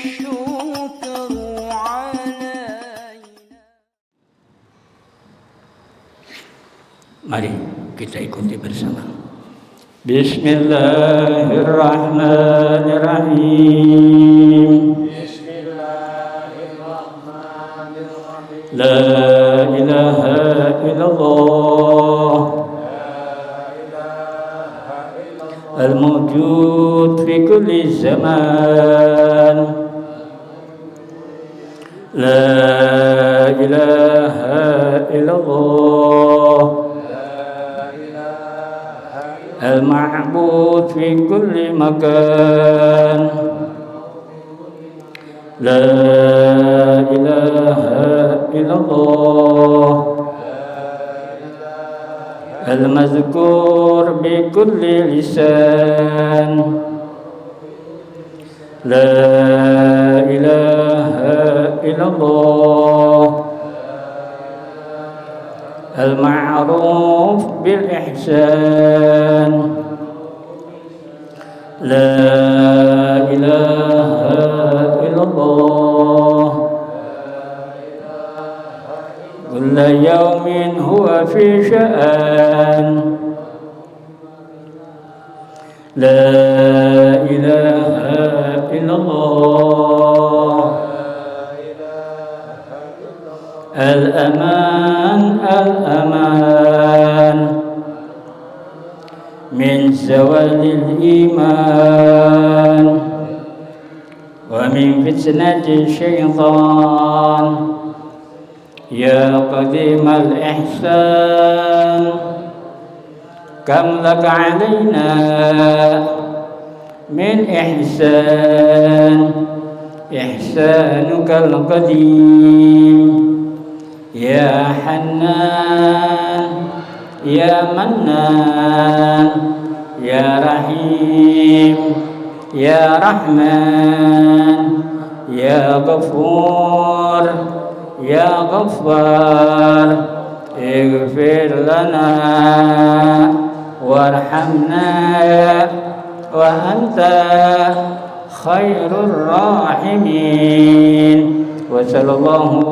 الشكر علينا. Mari kita ikuti bersama. Bismillahirrahmanirrahim. Bismillahirrahmanirrahim. La ilaha illallah. Al-mawjud fi kulli zaman. La ilaha illallah. Al-ma'bud fi kulli makan. La ilaha illallah. Al-mazkur bi kulli lisan. La ilaha illallah. Al-ma'ruf bil ihsan. La ilaha illallah. Kulla yawmin huwa fi sya'an. La ilaha illallah. Al-aman, al-aman min zawalil iman wa min fitnati syaitan. Ya qadimal ihsan, kam laka alaina min ihsan, ihsanukal qadim. Ya Hannan, Ya Mannan, Ya Rahim, Ya Rahman, Ya Ghafur, Ya Ghaffar. Ighfir lana warhamna wa anta khairur rahimin. Wa sallallahu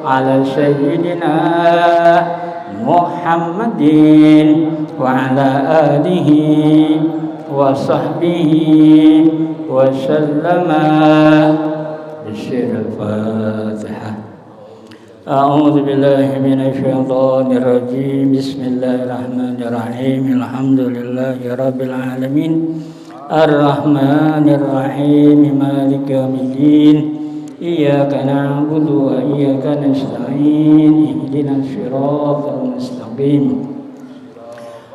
ala sayyidina Muhammadin wa ala alihi wa sahbihi wa sallama. Al-Fatihah. A'udzu billahi minasy syaithanir rajim. Bismillahirrahmanirrahim. Alhamdulillahi rabbil alamin. Ar-Rahmanir Rahim. Maliki yaumiddin. Iyyaka na'budu wa iyyaka nasta'in. Ihdinas siratal mustaqim.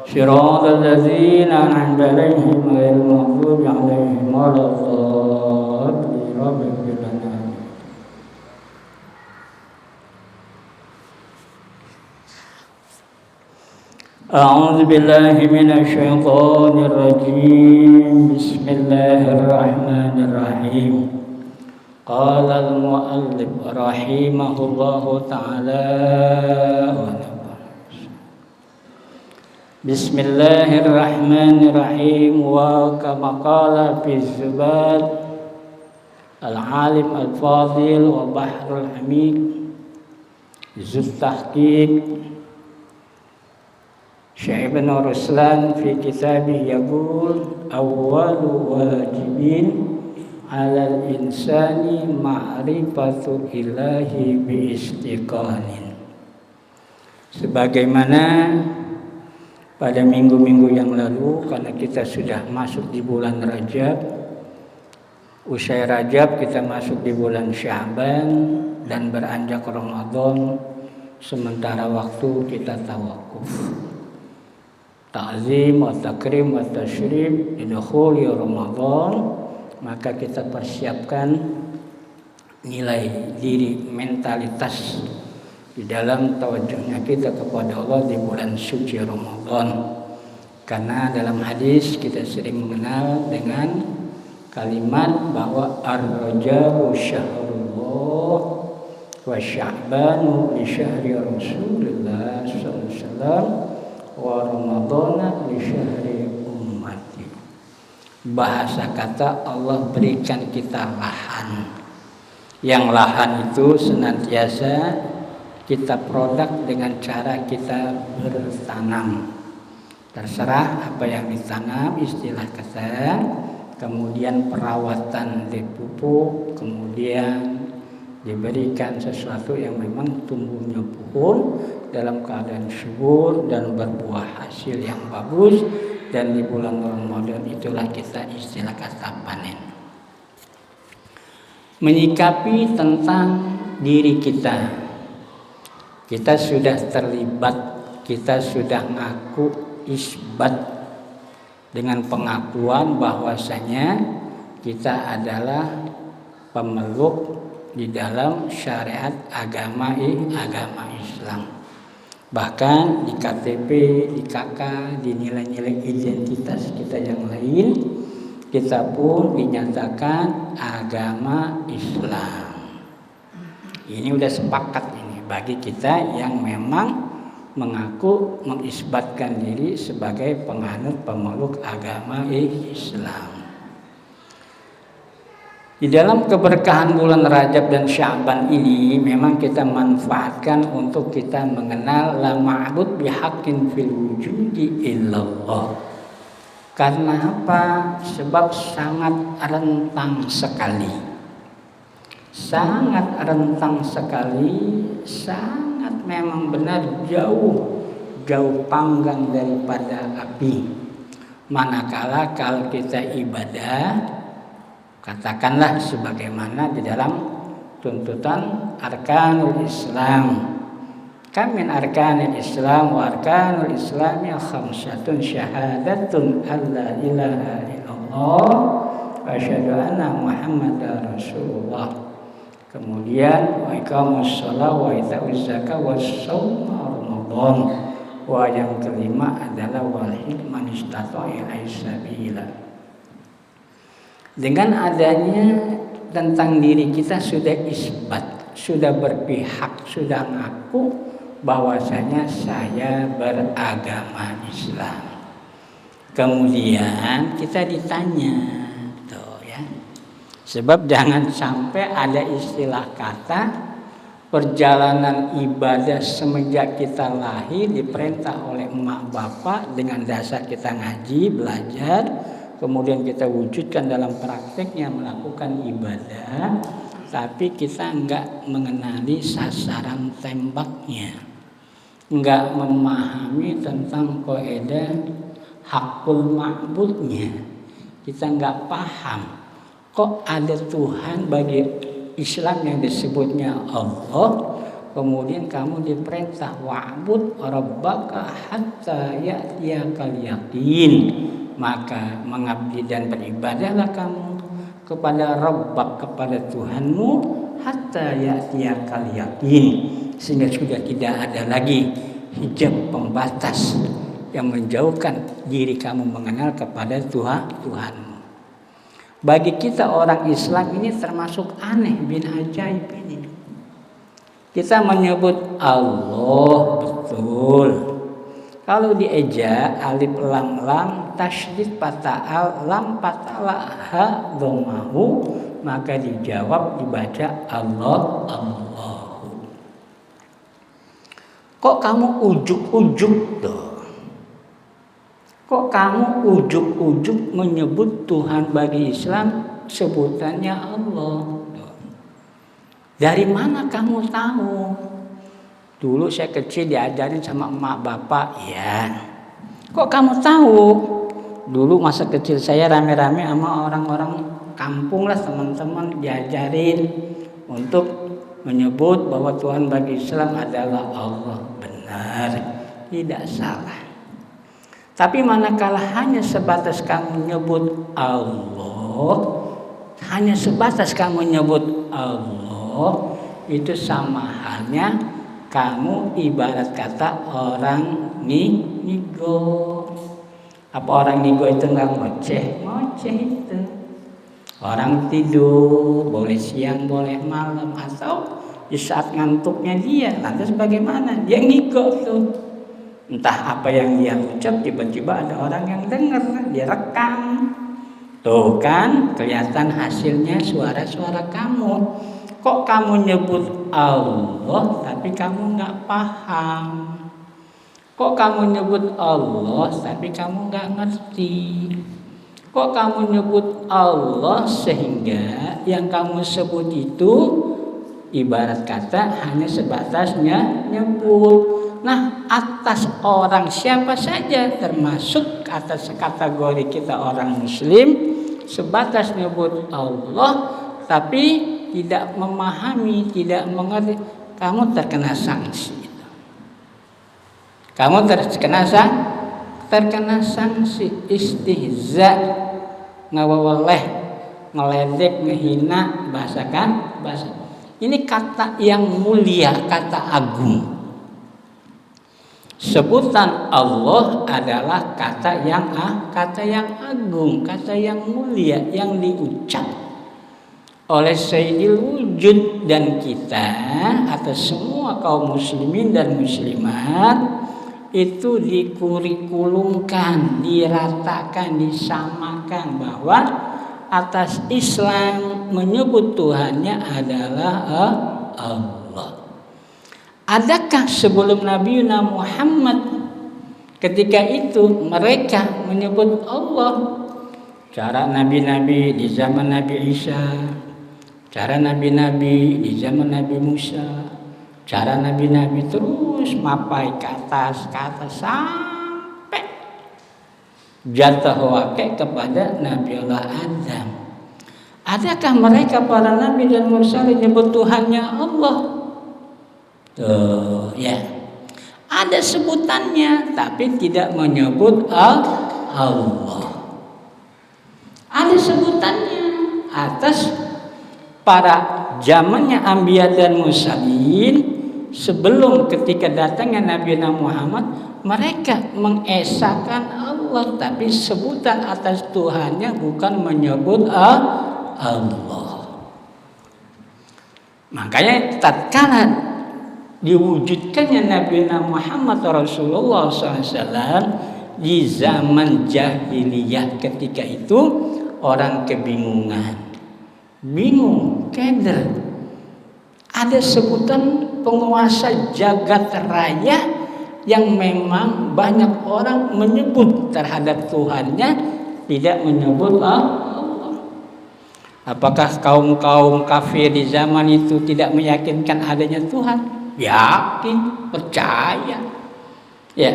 Siratal ladzina an'amta 'alaihim ghairil maghdubi 'alaihim waladdallin. A'udzu billahi minasy syaithanir rajim. Bismillahirrahmanirrahim. Qala al-mu'allif rahimahullahu ta'ala. Bismillahirrahmanirrahim. Wa kama qala fi Zubat al-alim al-fadil wa bahrul hamid Zut tahqiq Syekh Ibn Ruslan fi kitabih yaqul awwalu wajibin 'alal insani ma'rifatul ilahi bi istiqanin. Sebagaimana pada minggu-minggu yang lalu, karena kita sudah masuk di bulan Rajab, usai Rajab kita masuk di bulan Sya'ban dan beranjak Ramadan, sementara waktu kita tawakuf. Ta'zim wa takrim wa tashrif idukhuli Ramadan, maka kita persiapkan nilai diri, mentalitas di dalam tawajuhnya kita kepada Allah di bulan suci Ramadan. Karena dalam hadis kita sering mengenal dengan kalimat bahwa ar-raja'u syahrullah wa sya'banu li syahri Rasulullah sallallahu alaihi wasallam wa ramadhana li syahri ummati. bahasa kata Allah berikan kita lahan. Yang lahan itu senantiasa kita produk dengan cara kita bertanam. Terserah apa yang ditanam, istilah kata, kemudian perawatan dipupuk, kemudian diberikan sesuatu yang memang tumbuhnya pohon dalam keadaan subur dan berbuah hasil yang bagus, dan di bulan Ramadan itulah kita istilah kata panen. Menyikapi tentang diri kita sudah terlibat, kita sudah ngaku isbat dengan pengakuan bahwasanya kita adalah pemeluk di dalam syariat agama Islam. Bahkan di KTP, di KK, di nilai-nilai identitas kita yang lain, kita pun dinyatakan agama Islam. Ini udah sepakat ini bagi kita yang memang mengaku mengisbatkan diri sebagai penganut pemeluk agama Islam. Di dalam keberkahan bulan Rajab dan Sya'ban ini memang kita manfaatkan untuk kita mengenal la ma'bud bihaqqin fil wujudi illallah. Karena apa? Sebab sangat rentang sekali. Sangat rentang sekali, sangat memang benar jauh panggang daripada api. Manakala kalau kita ibadah, katakanlah sebagaimana di dalam tuntutan arkanul Islam. Kam min arkanil Islam wa arkanul Islami khamsatun syahadatun alla ilaha illallah wa asyhadu anna Muhammadar Rasulullah. Kemudian wa iqamus shalah wa itauz zakah wa shaum Ramadan. Wa yang kelima adalah wal hikmah istata'a ilaihi sabila. Dengan adanya tentang diri kita sudah isbat, sudah berpihak, sudah ngaku bahwasanya saya beragama Islam. Kemudian kita ditanya, tuh ya. Sebab jangan sampai ada istilah kata perjalanan ibadah semenjak kita lahir diperintah oleh emak bapak dengan dasar kita ngaji, belajar, kemudian kita wujudkan dalam prakteknya melakukan ibadah, tapi kita enggak mengenali sasaran tembaknya, enggak memahami tentang kaidah hakul ma'budnya. Kita enggak paham kok ada Tuhan bagi Islam yang disebutnya Allah, kemudian kamu diperintah wa'bud rabbaka hatta ya'tiyakal yaqin. Maka mengabdi dan beribadahlah kamu kepada Rabbak, kepada Tuhanmu, hatta ya'tiyakal yaqin, sehingga sudah tidak ada lagi hijab pembatas yang menjauhkan diri kamu mengenal kepada Tuhanmu. Bagi kita orang Islam ini termasuk aneh bin ajaib ini. Kita menyebut Allah betul. Kalau dieja alif lam lam tasydid pata'al lam pata'la ha dhammahu, maka dijawab dibaca Allah Allahu. Kok kamu ujuk-ujuk tuh? Kok kamu ujuk-ujuk menyebut Tuhan bagi Islam sebutannya Allah? Dari mana kamu tahu? Dulu saya kecil diajarin sama emak bapak, ya. Kok kamu tahu? Dulu masa kecil saya rame-rame sama orang-orang kampung lah, teman-teman diajarin untuk menyebut bahwa Tuhan bagi Islam adalah Allah. Benar, tidak salah. Tapi manakala hanya sebatas kamu menyebut Allah, hanya sebatas kamu menyebut Allah, itu sama halnya kamu ibarat kata orang nigo. Apa orang nigo itu nggak ngoceh? Ngoceh itu. Orang tidur, boleh siang, boleh malam, atau di saat ngantuknya dia, lantas bagaimana? Dia ngigo tuh. Entah apa yang dia ucap, tiba-tiba ada orang yang dengar, dia rekam. Tuh kan kelihatan hasilnya suara-suara kamu. Kok kamu nyebut Allah tapi kamu nggak paham? Kok kamu nyebut Allah tapi kamu nggak ngerti? Kok kamu nyebut Allah sehingga yang kamu sebut itu ibarat kata hanya sebatasnya nyebut. Nah, atas orang siapa saja termasuk atas kategori kita orang muslim sebatas nyebut Allah tapi tidak memahami, tidak mengerti, kamu terkena sanksi. Kamu terkena sanksi istihza, ngawaweleh, ngeledek, ngehina, bahasa. Ini kata yang mulia, kata agung. Sebutan Allah adalah kata yang agung, kata yang mulia, yang diucap oleh Sayyidil Wujud, dan kita atau semua kaum muslimin dan muslimat itu dikurikulumkan, diratakan, disamakan bahwa atas Islam menyebut Tuhannya adalah Allah. Adakah sebelum Nabi Muhammad ketika itu mereka menyebut Allah? Cara nabi-nabi di zaman Nabi Isa, cara nabi-nabi di zaman Nabi Musa, cara nabi-nabi terus mapai ke atas sampai jatuh wake kepada Nabi Allah Adam. Adakah mereka para nabi dan mursalin menyebut Tuhannya Allah? Tuh, ya. Ada sebutannya tapi tidak menyebut Allah. Ada sebutannya atas para zamannya Anbiya dan Mursalin sebelum ketika datangnya Nabi Muhammad, mereka mengesahkan Allah tapi sebutan atas Tuhannya bukan menyebut Allah. Makanya tatkala diwujudkannya Nabi Muhammad Rasulullah SAW di zaman jahiliyah, ketika itu orang kebingungan, bingung, keder. Ada sebutan penguasa jagat raya yang memang banyak orang menyebut terhadap Tuhannya, tidak menyebut Allah. Apakah kaum kafir di zaman itu tidak meyakinkan adanya Tuhan? Yakin, percaya. Ya.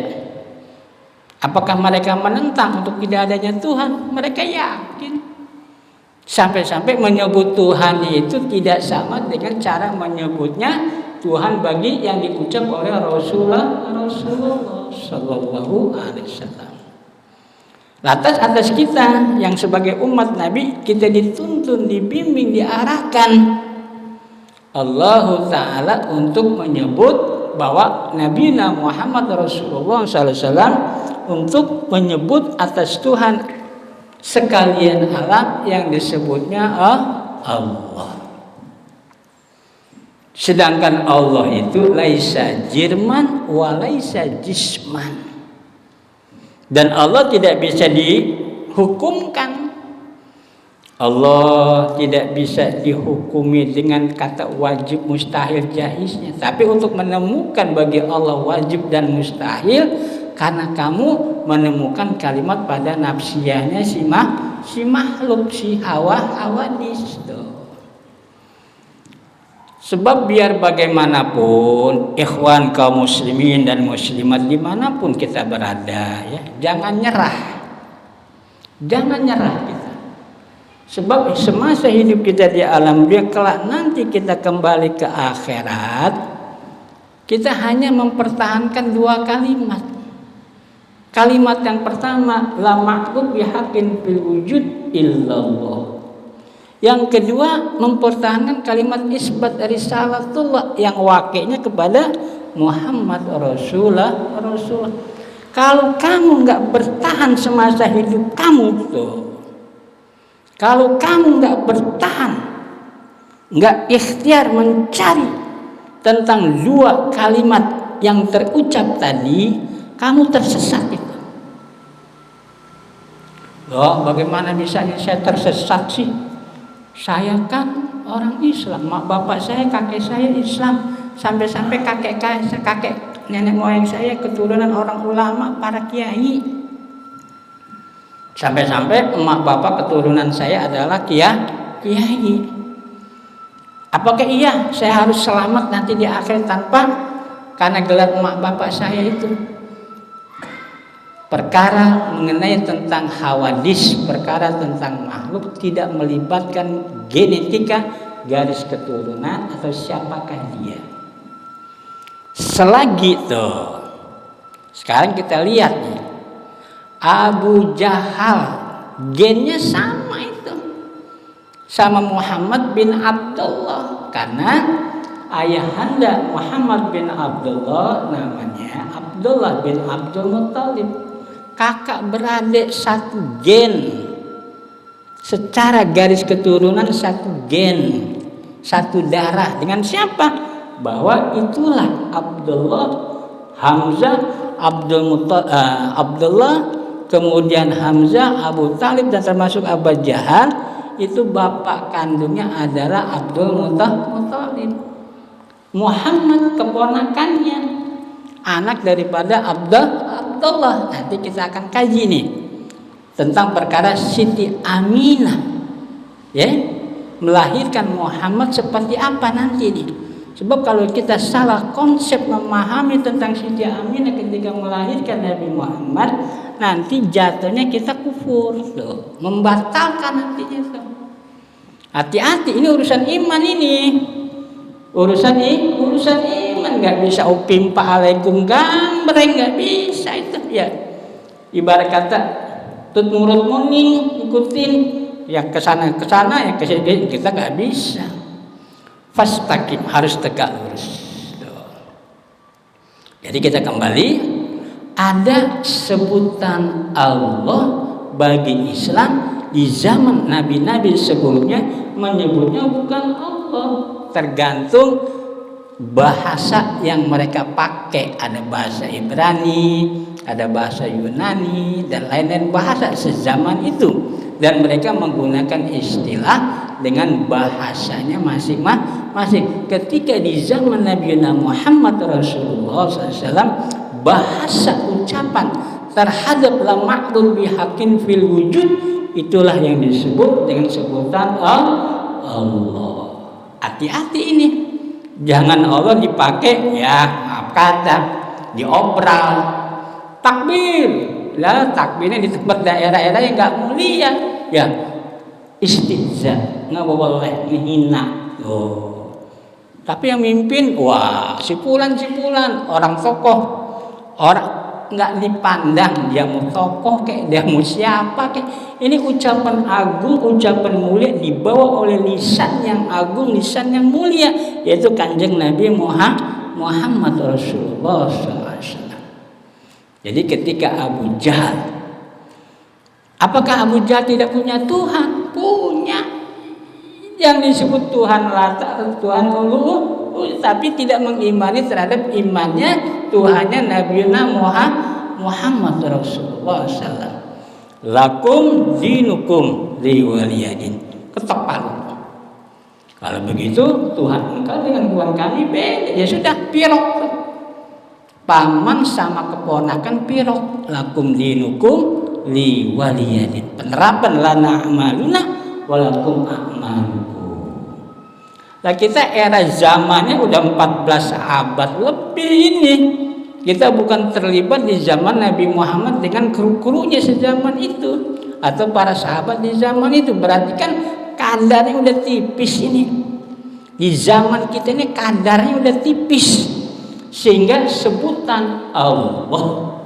Apakah mereka menentang untuk tidak adanya Tuhan? Mereka yakin. Sampai-sampai menyebut Tuhan itu tidak sama dengan cara menyebutnya Tuhan bagi yang diucap oleh Rasulullah Sallallahu Alaihi Wasallam. Lantas atas kita yang sebagai umat Nabi, kita dituntun, dibimbing, diarahkan Allah Ta'ala untuk menyebut bahwa Nabi Muhammad Rasulullah SAW untuk menyebut atas Tuhan sekalian alam yang disebutnya Allah. Sedangkan Allah itu laisa jirman wa laisa jisman, dan Allah tidak bisa dihukumkan. Allah tidak bisa dihukumi dengan kata wajib, mustahil, jaiznya. Tapi untuk menemukan bagi Allah wajib dan mustahil, karena kamu menemukan kalimat pada nafsiyahnya si makhluk, si hawadis. Sebab biar bagaimanapun ikhwan kaum muslimin dan muslimat dimanapun kita berada, ya, jangan nyerah kita. Sebab semasa hidup kita di alam dunia, kelak nanti kita kembali ke akhirat, kita hanya mempertahankan dua kalimat. Kalimat yang pertama, la ma'bud bihaqqin fil wujud illallah. Yang kedua, mempertahankan kalimat isbat risalatullah yang wakilnya kepada Muhammad Rasulullah. Kalau kamu nggak bertahan semasa hidup kamu tuh, kalau kamu nggak bertahan, nggak ikhtiar mencari tentang dua kalimat yang terucap tadi, kamu tersesat itu. Loh, bagaimana bisa saya tersesat sih? Saya kan orang Islam, mak bapak saya, kakek saya Islam, sampai-sampai kakek nenek moyang saya keturunan orang ulama, para kiai. Sampai-sampai emak bapak keturunan saya adalah kiai. Apakah iya saya harus selamat nanti di akhir tanpa karena gelar emak bapak saya itu? Perkara mengenai tentang hawadis, perkara tentang makhluk tidak melibatkan genetika, garis keturunan atau siapakah dia. Selagi itu, sekarang kita lihat nih, Abu Jahal gennya sama itu, sama Muhammad bin Abdullah, karena ayahanda Muhammad bin Abdullah namanya Abdullah bin Abdul Muttalib. Kakak beradik satu gen, secara garis keturunan satu gen, satu darah dengan siapa? Bahwa itulah Abdullah, Hamzah, Abdullah, kemudian Hamzah, Abu Talib dan termasuk Abu Jahal itu bapak kandungnya adalah Abdul Muttalib. Muhammad keponakannya, anak daripada Abdullah. Nanti kita akan kaji nih tentang perkara Siti Aminah, ya, melahirkan Muhammad seperti apa nanti nih. Sebab kalau kita salah konsep memahami tentang Siti Aminah ketika melahirkan Nabi Muhammad, nanti jatuhnya kita kufur, tuh, membatalkan nantinya tuh. Hati-hati, ini urusan iman ini. Urusan iman, nggak bisa upim pa'alaikum gambreng, nggak bisa itu ya. Ibarat kata tut murut muning ikutin yang kesana yang kesini, kita nggak bisa. Fastaqim, harus tegak lurus. Jadi kita kembali, ada sebutan Allah bagi Islam di zaman nabi-nabi sebelumnya menyebutnya bukan Allah. Tergantung bahasa yang mereka pakai, ada bahasa Ibrani, ada bahasa Yunani dan lain-lain bahasa sezaman itu, dan mereka menggunakan istilah dengan bahasanya masing-masing. Ketika di zaman Nabi Muhammad Rasulullah SAW, bahasa ucapan terhadap la ma'lum bihaqqin fil wujud itulah yang disebut dengan sebutan Allah. Hati-hati ini, jangan Allah dipakai ya maaf kata diobral, takbir lah, takbirnya di tempat daerah-daerah yang nggak mulia ya, istihza, nggak boleh menghina. Tapi yang mimpin wah si fulan orang tokoh, orang nggak dipandang dia mau tokoh kayak dia mau siapa kayak, ini ucapan agung, ucapan mulia dibawa oleh lisan yang agung, lisan yang mulia, yaitu Kanjeng Nabi Muhammad Rasulullah SAW. Jadi ketika Abu Jahal, apakah Abu Jahal tidak punya Tuhan? Punya, yang disebut Tuhan Lata, Tuhan Ulu, tapi tidak mengimani terhadap imannya Tuhannya Nabi Muhammad Rasulullah SAW. Lakum dinukum liwaliyadin, ketok palu. Kalau begitu Tuhan engkau dengan Tuhan kami beda, ya sudah pirok. Paman sama keponakan pirok. Lakum dinukum liwaliyadin. Penerapan lana amaluna walakum a'malukum. Nah kita era zamannya udah 14 abad lebih ini. Kita bukan terlibat di zaman Nabi Muhammad dengan kru-krunya sezaman itu atau para sahabat di zaman itu. Berarti kan kadarnya udah tipis ini. Di zaman kita ini kadarnya udah tipis, sehingga sebutan Allah,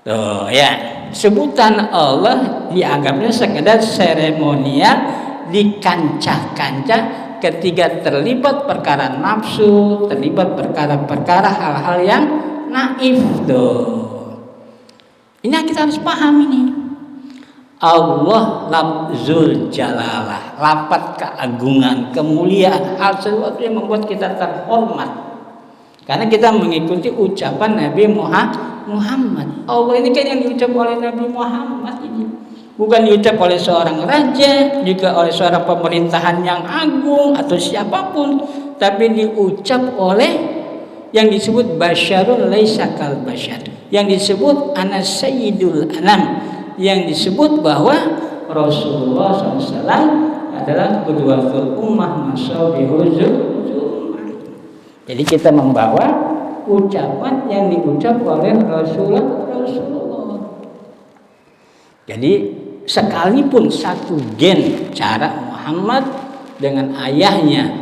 tuh ya, sebutan Allah dianggapnya sekedar seremonial di kancah-kancah ketika terlibat perkara nafsu, terlibat perkara-perkara hal-hal yang naif tuh. Ini kita harus paham ini. Allah lafzul jalalah, lafaz keagungan, kemuliaan, hal sesuatu yang membuat kita terhormat. Karena kita mengikuti ucapan Nabi Muhammad. Allah ini kan yang diucap oleh Nabi Muhammad ini. Bukan diucap oleh seorang raja, juga oleh seorang pemerintahan yang agung atau siapapun, tapi diucap oleh yang disebut basyarun laisa kal basyar, yang disebut ana sayyidul anam, yang disebut bahwa Rasulullah SAW adalah qudwatul ummah masyabihul zumah. Jadi kita membawa ucapan yang diucap oleh Rasulullah. Jadi sekalipun satu gen cara Muhammad dengan ayahnya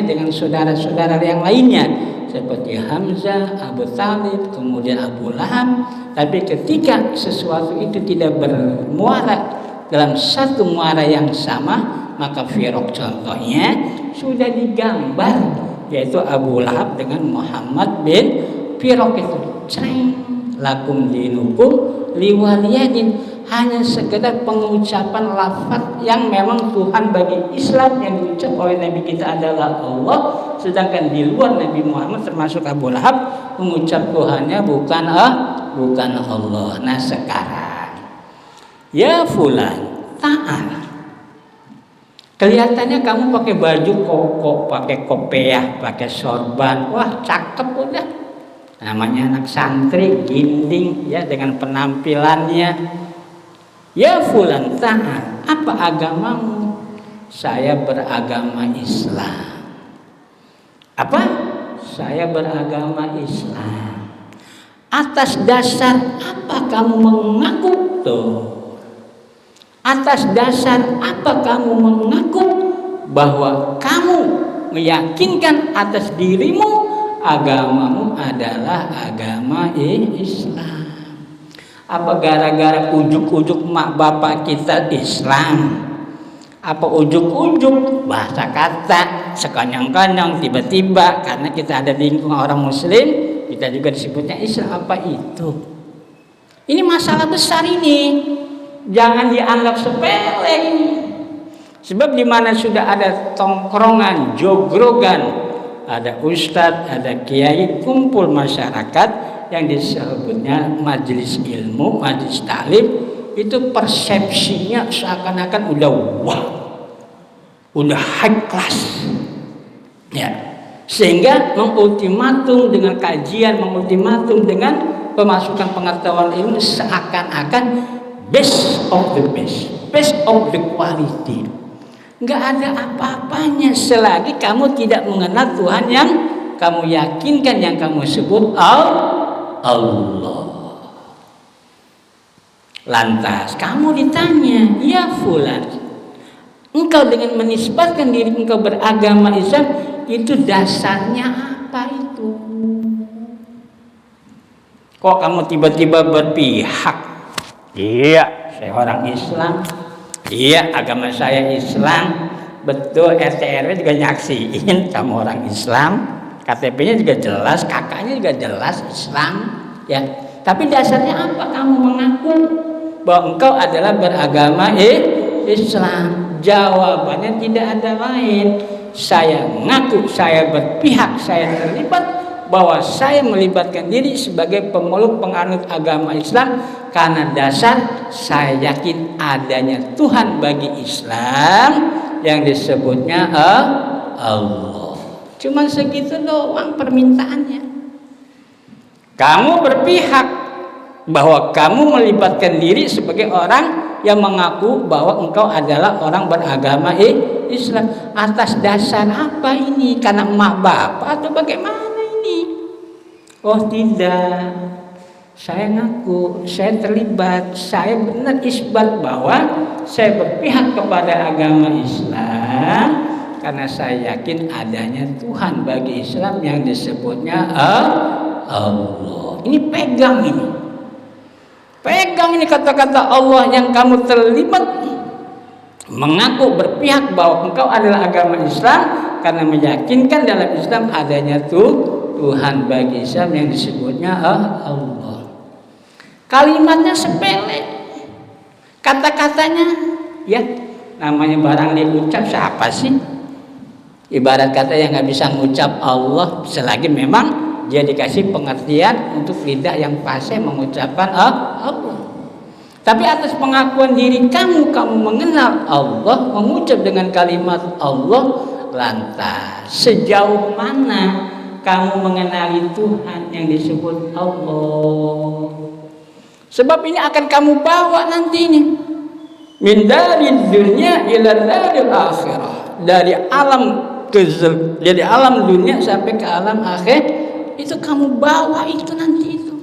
dengan saudara-saudara yang lainnya seperti Hamzah, Abu Thalib, kemudian Abu Lahab, tapi ketika sesuatu itu tidak bermuara dalam satu muara yang sama, maka firaq contohnya sudah digambar, yaitu Abu Lahab dengan Muhammad bin firaq itu lakum dinukum liwaliyadin, hanya sekedar pengucapan lafaz yang memang Tuhan bagi Islam yang diucap oleh Nabi kita adalah Allah, sedangkan di luar Nabi Muhammad termasuk Abu Lahab mengucap Tuhannya bukan Allah. Nah sekarang ya fulan ta'al, kelihatannya kamu pakai baju koko, pakai kopiah, pakai sorban, wah cakep udah, namanya anak santri ginding ya dengan penampilannya. Ya fulan ta'al, apa agamamu? Saya beragama Islam. Apa? Saya beragama Islam. Atas dasar apa kamu mengaku? Tuh. Atas dasar apa kamu mengaku bahwa kamu meyakinkan atas dirimu agamamu adalah agama Islam? Apa gara-gara ujuk-ujuk mak bapak kita Islam? Apa ujuk-ujuk bahasa kata sekonyong-konyong tiba-tiba karena kita ada di lingkungan orang muslim kita juga disebutnya Islam? Apa itu? Ini masalah besar ini, jangan dianggap sepele ini. Sebab di mana sudah ada tongkrongan, jogrogan, ada ustadz, ada kiai, kumpul masyarakat yang disebutnya majelis ilmu, majelis taklim, itu persepsinya seakan-akan udah wah, udah high class, ya, sehingga mengultimatum dengan kajian, mengultimatum dengan pemasukan pengetahuan ilmu seakan-akan best of the best of the quality. Nggak ada apa-apanya selagi kamu tidak mengenal Tuhan yang kamu yakinkan, yang kamu sebut Allah. Lantas kamu ditanya, ya fulan, engkau dengan menisbatkan diri engkau beragama Islam itu dasarnya apa itu? Kok kamu tiba-tiba berpihak? Iya, saya orang Islam. Iya, agama saya Islam. Betul, RT RW juga nyaksiin kamu orang Islam. KTP-nya juga jelas, kakaknya juga jelas Islam, ya. Tapi dasarnya apa kamu mengaku bahwa engkau adalah beragama Islam? Jawabannya tidak ada lain. Saya mengaku, saya berpihak, saya terlibat, bahwa saya melibatkan diri sebagai pemeluk penganut agama Islam karena dasar saya yakin adanya Tuhan bagi Islam yang disebutnya Allah. Cuman segitu doang permintaannya. Kamu berpihak bahwa kamu melibatkan diri sebagai orang yang mengaku bahwa engkau adalah orang beragama Islam. Atas dasar apa ini? Karena emak bapak atau bagaimana ini? Oh tidak, saya ngaku, saya terlibat, saya benar isbat bahwa saya berpihak kepada agama Islam karena saya yakin adanya Tuhan bagi Islam yang disebutnya Allah. Ini pegang ini. Pegang ini kata-kata Allah yang kamu terlibat mengaku berpihak bahwa engkau adalah agama Islam karena meyakinkan dalam Islam adanya Tuhan bagi Islam yang disebutnya Allah. Kalimatnya sepele, kata-katanya ya namanya barang diucap siapa sih? Ibarat kata yang nggak bisa mengucap Allah selagi memang dia dikasih pengertian untuk lidah yang fasih mengucapkan Allah. Tapi atas pengakuan diri kamu mengenal Allah, mengucap dengan kalimat Allah, lantas sejauh mana kamu mengenali Tuhan yang disebut Allah? Sebab ini akan kamu bawa nantinya. Min dari dunia ila daril akhirah. Dari alam dunia sampai ke alam akhir, itu kamu bawa itu nanti itu.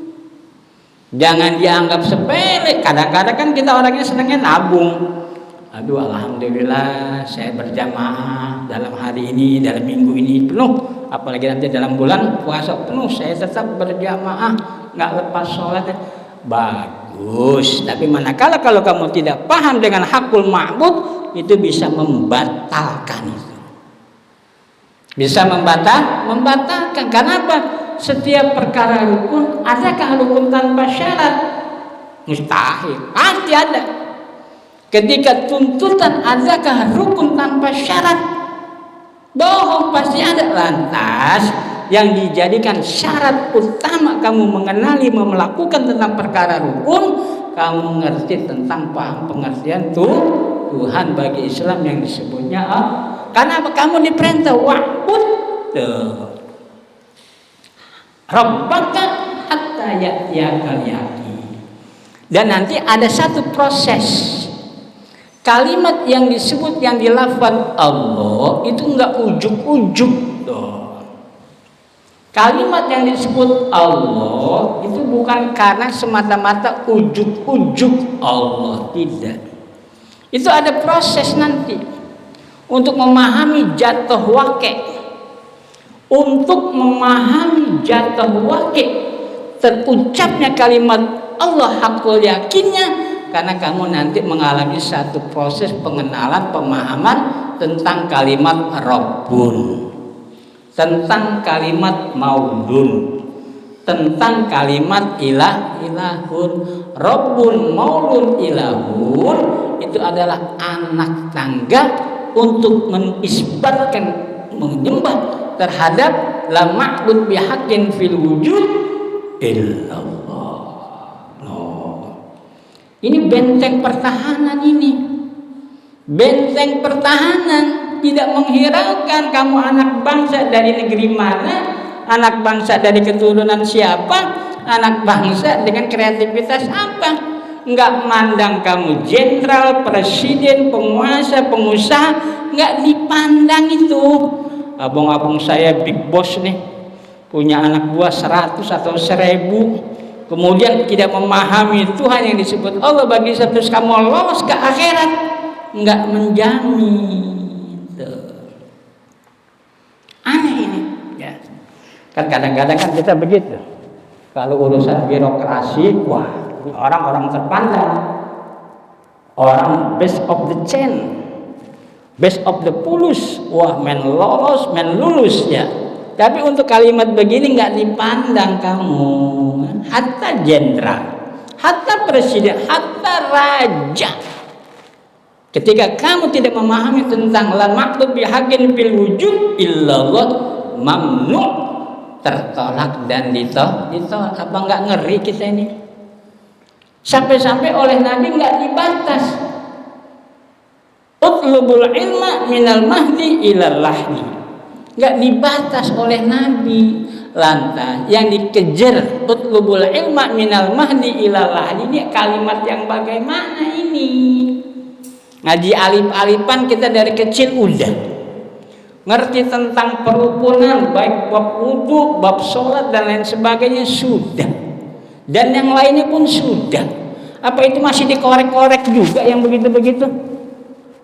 Jangan dianggap sepele. Kadang-kadang kan kita orangnya senangnya nabung. Aduh, alhamdulillah saya berjamaah dalam hari ini, dalam minggu ini penuh. Apalagi nanti dalam bulan puasa penuh, saya tetap berjamaah, nggak lepas sholat. Bagus. Tapi manakala kalau kamu tidak paham dengan hakul ma'bud, itu bisa membatalkan itu. Bisa membatalkan. Kenapa? Setiap perkara rukun, adakah rukun tanpa syarat? Mustahil. Pasti ada. Ketika tuntutan, adakah rukun tanpa syarat? Bohong, pasti ada. Lantas yang dijadikan syarat utama kamu mengenali, melakukan tentang perkara rukun, kamu mengerti tentang paham pengertian Tuhan bagi Islam yang disebutnya Allah. Karena apa? Kamu diperintah wa'bud Rabbaka hatta ya'tiyakal yaqin. Dan nanti ada satu proses. Kalimat yang disebut, yang dilafaz Allah itu enggak ujuk-ujuk. Kalimat yang disebut Allah itu bukan karena semata-mata ujuk-ujuk Allah, tidak. Itu ada proses nanti untuk memahami jatuh waqi'. Untuk memahami jatuh waqi', terucapnya kalimat Allah hakul yakinnya, karena kamu nanti mengalami satu proses pengenalan, pemahaman tentang kalimat Rabbun, tentang kalimat Maulun, tentang kalimat ilahun. Rabbun, Maulun, ilahun itu adalah anak tangga untuk menisbatkan, menyembah terhadap la ma'bud bihaqqin fil wujud illallah. Ini benteng pertahanan ini. Benteng pertahanan, tidak menghiraukan kamu anak bangsa dari negeri mana, anak bangsa dari keturunan siapa, anak bangsa dengan kreativitas apa. Enggak mandang kamu jenderal, presiden, penguasa, pengusaha, enggak dipandang itu. Abang-abang saya big boss nih, punya anak buah 100 atau 1000, kemudian tidak memahami Tuhan yang disebut Allah bagi satu, kamu lolos ke akhirat, enggak menjamin. Aneh ini ya. Kan kadang-kadang kan kita begitu, kalau urusan birokrasi, wah ini orang-orang terpandang, orang best of the chain, best of the pulus, wah men lolos, men lulus ya. Tapi untuk kalimat begini nggak dipandang kamu. Hatta jenderal, hatta presiden, hatta raja, ketika kamu tidak memahami tentang la ma'bud bihaqqin fil wujud illallah, mamnu, tertolak dan ditolak. Apa nggak ngeri kita ini? Sampai-sampai oleh Nabi nggak dibatas. Utlubul ilma minal mahdi ilal lahdi. Nggak dibatas oleh Nabi. Lantas yang dikejar utlubul ilma minal mahdi ilal lahdi, ini kalimat yang bagaimana ini? Ngaji alif-alifan kita dari kecil udah ngerti tentang perukunan, baik bab wudu, bab sholat dan lain sebagainya sudah. Dan yang lainnya pun sudah. Apa itu masih dikorek-korek juga yang begitu-begitu?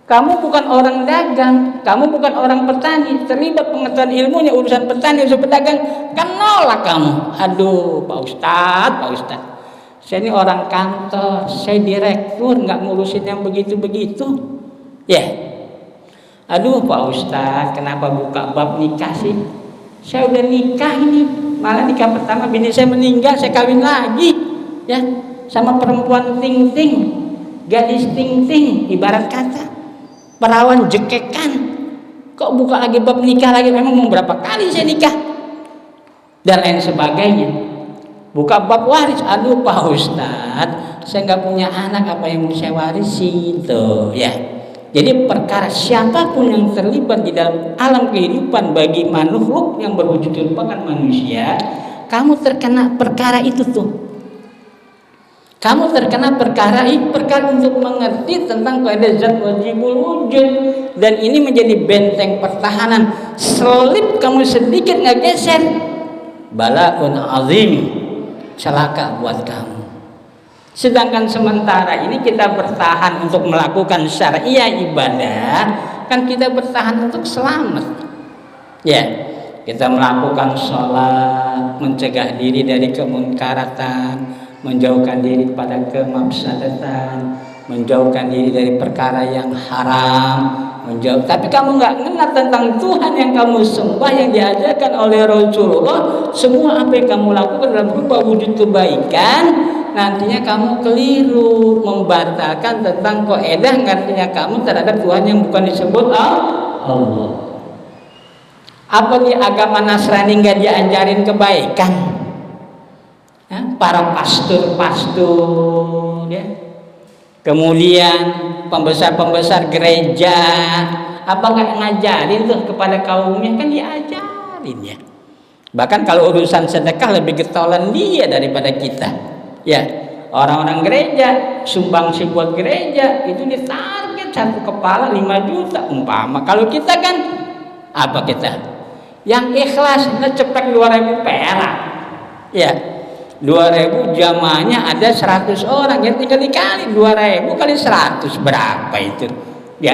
Kamu bukan orang dagang, kamu bukan orang petani, terlibat pengetahuan ilmunya urusan petani, urusan pedagang, kan nolak kamu. Aduh, Pak Ustadz, saya ini orang kantor, saya direktur, nggak ngurusin yang begitu-begitu. Ya, aduh Pak Ustadz, kenapa buka bab nikah sih? Saya udah nikah ini, malah nikah pertama bini saya meninggal, saya kawin lagi, ya, sama perempuan ting-ting, gadis ting-ting, ibarat kata perawan jekekan. Kok buka lagi bab nikah lagi? Memang mau berapa kali saya nikah? Dan lain sebagainya. Buka bab waris. Aduh Pak Ustadz, saya nggak punya anak, apa yang mau saya warisi tuh ya. Jadi perkara siapapun yang terlibat di dalam alam kehidupan bagi makhluk yang berwujud merupakan manusia, kamu terkena perkara itu tuh. Kamu terkena perkara untuk mengerti tentang kaidah zat wajibul wujud, dan ini menjadi benteng pertahanan. Selip kamu sedikit nggak geser, balaun azim, celaka buat kamu. Sedangkan sementara ini kita bertahan untuk melakukan syariah ibadah, kan kita bertahan untuk selamat. Ya, kita melakukan sholat, mencegah diri dari kemunkaratan, menjauhkan diri pada kemafsadatan, menjauhkan diri dari perkara yang haram, tapi kamu nggak mengenal tentang Tuhan yang kamu sembah, yang diajarkan oleh Rasulullah. Semua apa yang kamu lakukan dalam berupa wujud kebaikan, nantinya kamu keliru, membatalkan tentang kaidah artinya kamu terhadap Tuhan yang bukan disebut Allah. Apa di agama Nasrani nggak diajarin kebaikan? Para pastor ya. Kemudian pembesar gereja, apa nggak ngajarin tuh kepada kaumnya? Kan diajarin ya. Bahkan kalau urusan sedekah lebih getolan dia daripada kita. Ya, orang-orang gereja sumbangsi buat gereja itu ditarget satu kepala 5 juta umpama. Kalau kita kan apa kita? Yang ikhlas ngecepek 2.000 perak. Ya. 2.000 jamaahnya ada 100 orang, yang tinggal dikali 2.000 kali 100 berapa itu ya,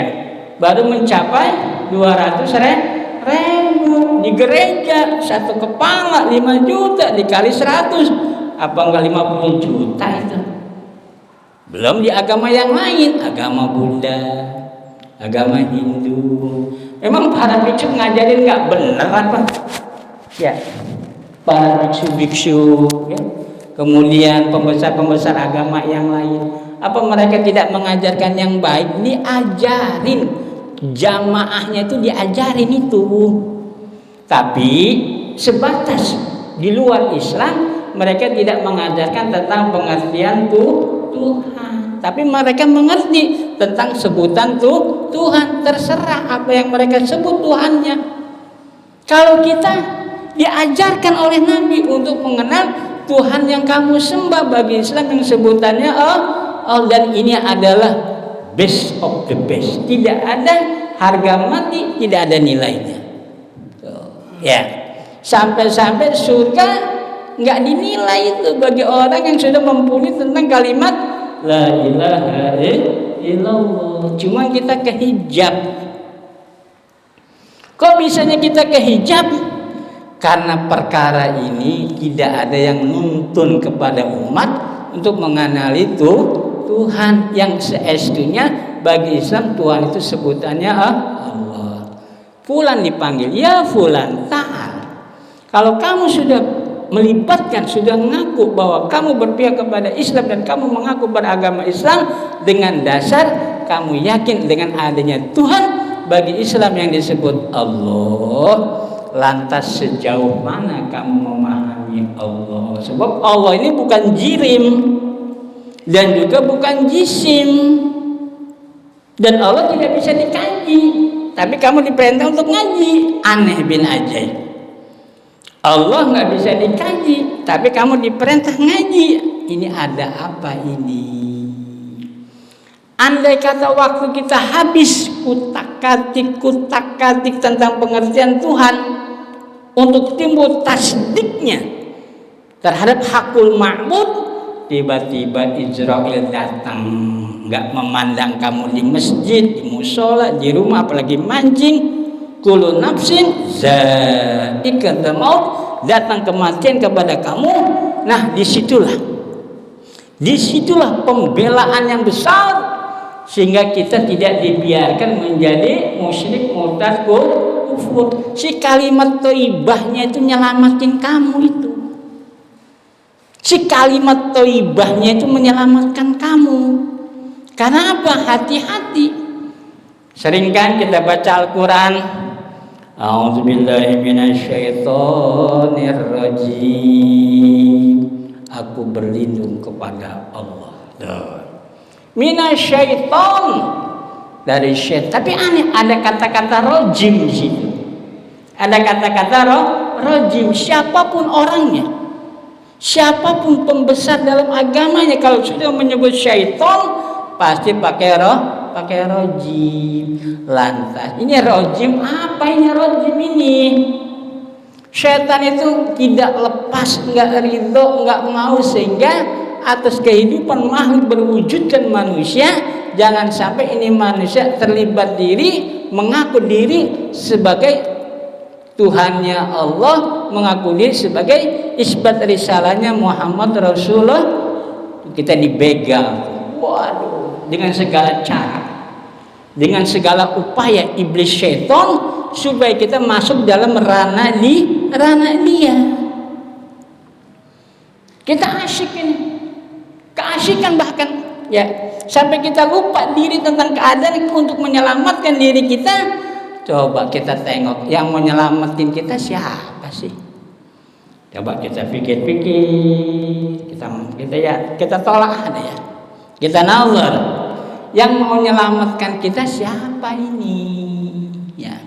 baru mencapai 200.000 di gereja. Satu kepala 5 juta dikali 100, apa enggak 50 juta itu? Belum di agama yang lain, agama Buddha, agama Hindu. Memang para biksu ngajarin nggak bener apa ya, para biksu ya. Kemudian pembesar agama yang lain, apa mereka tidak mengajarkan yang baik? Diajarin, jamaahnya itu diajarin itu, tapi sebatas di luar Islam mereka tidak mengajarkan tentang pengertian Tuhan, tapi mereka mengerti tentang sebutan Tuhan. Terserah apa yang mereka sebut Tuhannya. Kalau kita diajarkan oleh Nabi untuk mengenal Tuhan yang kamu sembah, bagi Islam yang sebutannya Allah, dan ini adalah best of the best. Tidak ada harga mati, tidak ada nilainya. Ya, sampai-sampai surga nggak dinilai itu bagi orang yang sudah mempunyai tentang kalimat la ilaha illallah. Cuma kita kehijab. Kok bisanya kita kehijab? Karena perkara ini tidak ada yang nuntun kepada umat untuk mengenali Tuhan yang seestunya. Bagi Islam Tuhan itu sebutannya Allah. Fulan dipanggil, ya fulan, ta'al. Kalau kamu sudah melibatkan, sudah mengaku bahwa kamu berpihak kepada Islam dan kamu mengaku beragama Islam dengan dasar kamu yakin dengan adanya Tuhan, bagi Islam yang disebut Allah, lantas sejauh mana kamu memahami Allah? Sebab Allah ini bukan jirim dan juga bukan jisim, dan Allah tidak bisa dikaji, tapi kamu diperintah untuk ngaji. Aneh bin ajaib. Allah nggak bisa dikaji, tapi kamu diperintah ngaji. Ini ada apa ini? Andai kata waktu kita habis kutak-katik tentang pengertian Tuhan untuk timbul tasdiknya terhadap hakul ma'bud, tiba-tiba Israel datang, nggak memandang kamu di masjid, di musola, di rumah, apalagi mancing. Kullu nafsin za'iqatul maut, datang kematian kepada kamu. Nah, disitulah pembelaan yang besar, sehingga kita tidak dibiarkan menjadi musyrik, murtad, kufur. Si kalimat thayyibahnya itu nyelamatin kamu itu. Si kalimat thayyibahnya itu menyelamatkan kamu. Karena apa? Hati-hati. Sering kan kita baca Al-Quran, a'udzubillahi minasyaitonirrajim, aku berlindung kepada Allah. Minasyaiton, dari syaitan. Tapi aneh, ada kata-kata rojim di situ. Ada kata-kata rojim. Siapapun orangnya, siapapun pembesar dalam agamanya, kalau sudah menyebut syaitan pasti pakai rojim. Lantas ini rojim apa? Ini rojim ini. Syaitan itu tidak lepas, nggak ridho, nggak mau, sehingga atas kehidupan makhluk berwujudkan manusia, jangan sampai ini manusia terlibat diri, mengaku diri sebagai Tuhannya Allah, mengaku diri sebagai isbat risalahnya Muhammad Rasulullah, kita dibegal. Waduh, dengan segala cara, dengan segala upaya iblis syaitan supaya kita masuk dalam ranah dia. Kita asyik ini, keasikan bahkan ya, sampai kita lupa diri tentang keadaan untuk menyelamatkan diri kita. Coba kita tengok yang mau nyelamatin kita siapa sih? Coba kita pikir-pikir, kita tolak ada ya. Kita nazar, yang mau menyelamatkan kita siapa ini? Ya,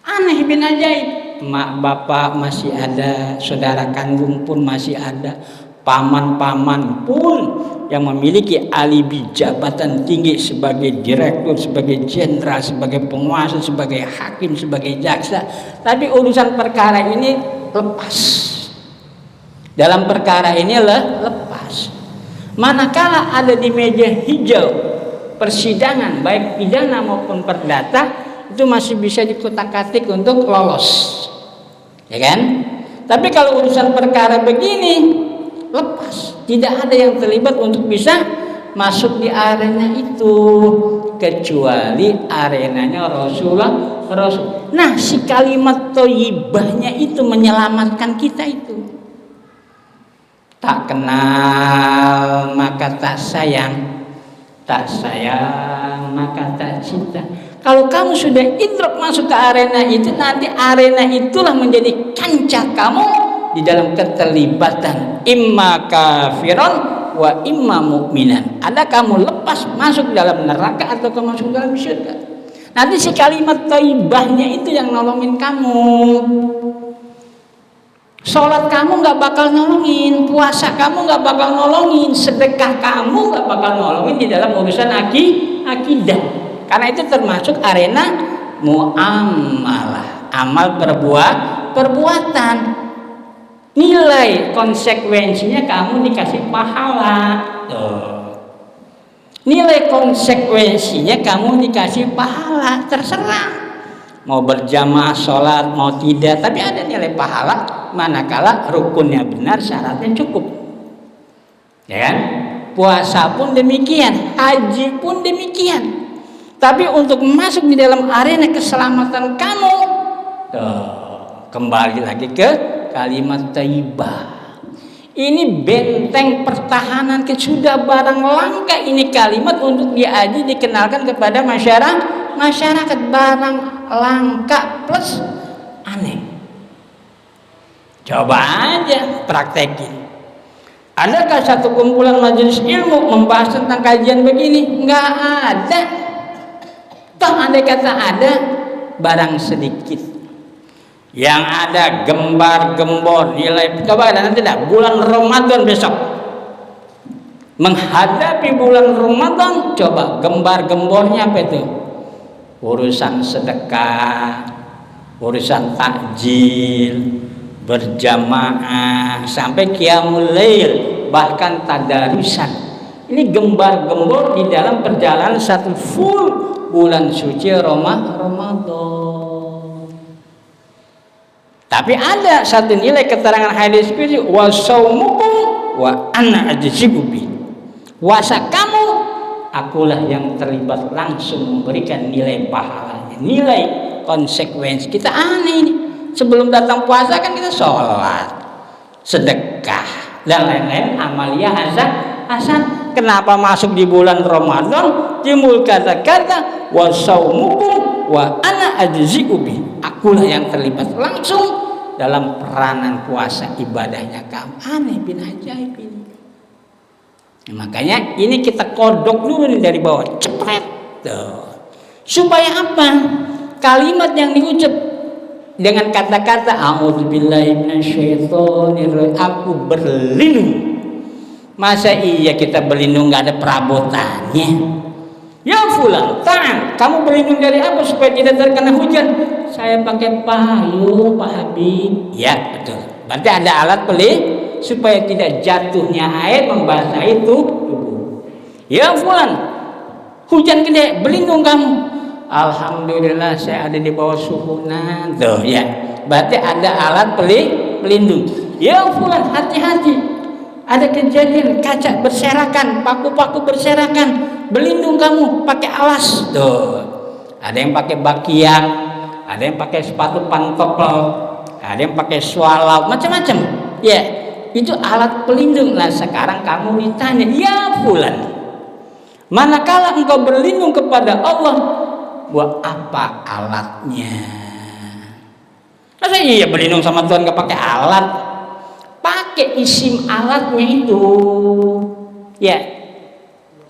aneh bin ajaib. Mak bapak masih ada, saudara kandung pun masih ada, paman-paman pun yang memiliki alibi jabatan tinggi sebagai direktur, sebagai jenderal, sebagai penguasa, sebagai hakim, sebagai jaksa, tapi urusan perkara ini lepas. Dalam perkara ini lepas. Manakala ada di meja hijau persidangan, baik pidana maupun perdata, itu masih bisa dikutak-katik untuk lolos, ya kan? Tapi kalau urusan perkara begini lepas, tidak ada yang terlibat untuk bisa masuk di arena itu, kecuali arenanya Rasulullah. Nah, si kalimat thayyibahnya itu menyelamatkan kita itu. Tak kenal maka tak sayang, tak sayang maka tak cinta. Kalau kamu sudah idrok masuk ke arena itu, nanti arena itulah menjadi kancah kamu di dalam keterlibatan imma kafiron wa imma mu'minan. Ada kamu lepas masuk dalam neraka atau kamu masuk dalam surga. Nanti si kalimat thayyibahnya itu yang nolongin kamu. Sholat kamu nggak bakal nolongin, puasa kamu nggak bakal nolongin, sedekah kamu nggak bakal nolongin di dalam urusan akidah. Karena itu termasuk arena muamalah, amal perbuatan. Nilai konsekuensinya kamu dikasih pahala. Nilai konsekuensinya kamu dikasih pahala, terserah. Mau berjamaah sholat, mau tidak, tapi ada nilai pahala manakala rukunnya benar, syaratnya cukup. Ya kan? Puasa pun demikian, haji pun demikian. Tapi untuk masuk di dalam arena keselamatan kamu, kembali lagi ke kalimat thayyibah. Ini benteng pertahanan, sudah barang langka ini kalimat untuk diaji, dikenalkan kepada masyarakat, barang langka plus aneh. Coba aja praktekin. Adakah satu kumpulan majelis ilmu membahas tentang kajian begini? Nggak ada. Toh andai kata ada, barang sedikit. Yang ada gembar-gembor nilai. Coba ada nanti dah bulan Ramadan besok. Menghadapi bulan Ramadan, coba gembar-gembornya apa itu? Urusan sedekah, urusan takjil, berjamaah, sampai qiyamul lail, bahkan tadarusan. Ini gembar-gembor di dalam perjalanan satu full bulan suci Ramadan. Tapi ada satu nilai keterangan hadis qudsi, wa saumukum wa ana ajzibu bi. Puasa kamu, akulah yang terlibat langsung memberikan nilai pahalanya, nilai konsekuensi. Kita aneh ini. Sebelum datang puasa kan kita sholat, sedekah, dan lain-lain amalia hasan. Kenapa masuk di bulan Ramadan timbul kata-kata wa saumukum wa ana ajzi'u bi. Akulah yang terlibat langsung dalam peranan puasa ibadahnya kamu. Aneh bin ajaib ini. Makanya ini kita kodok dulu nih dari bawah, cepret. Tuh. Supaya apa? Kalimat yang diucap dengan kata-kata a'udzubillahi minasyaitonirrajim, aku berlindung. Masa iya kita berlindung nggak ada perabotannya? Ya fulan, kamu berlindung dari apa supaya tidak terkena hujan? Saya pakai payung, Pak Habib. Ya betul. Berarti ada alat supaya tidak jatuhnya air membasahi tubuh. Ya fulan, hujan gede, berlindung kamu. Alhamdulillah saya ada di bawah suhunan. Tuh ya. Berarti ada alat pelindung. Ya fulan, hati-hati. Ada kejadian kaca berserakan, paku-paku berserakan, berlindung kamu pakai alas. Tuh. Ada yang pakai bakiak, ada yang pakai sepatu pantopel, ada yang pakai swallow, macam-macam. Ya, itu alat pelindung. Nah, sekarang kamu ditanya, ya fulan, manakala engkau berlindung kepada Allah, buat apa alatnya? Masa iya berlindung sama Tuhan gak pakai alat? Pakai isim alatnya itu, ya,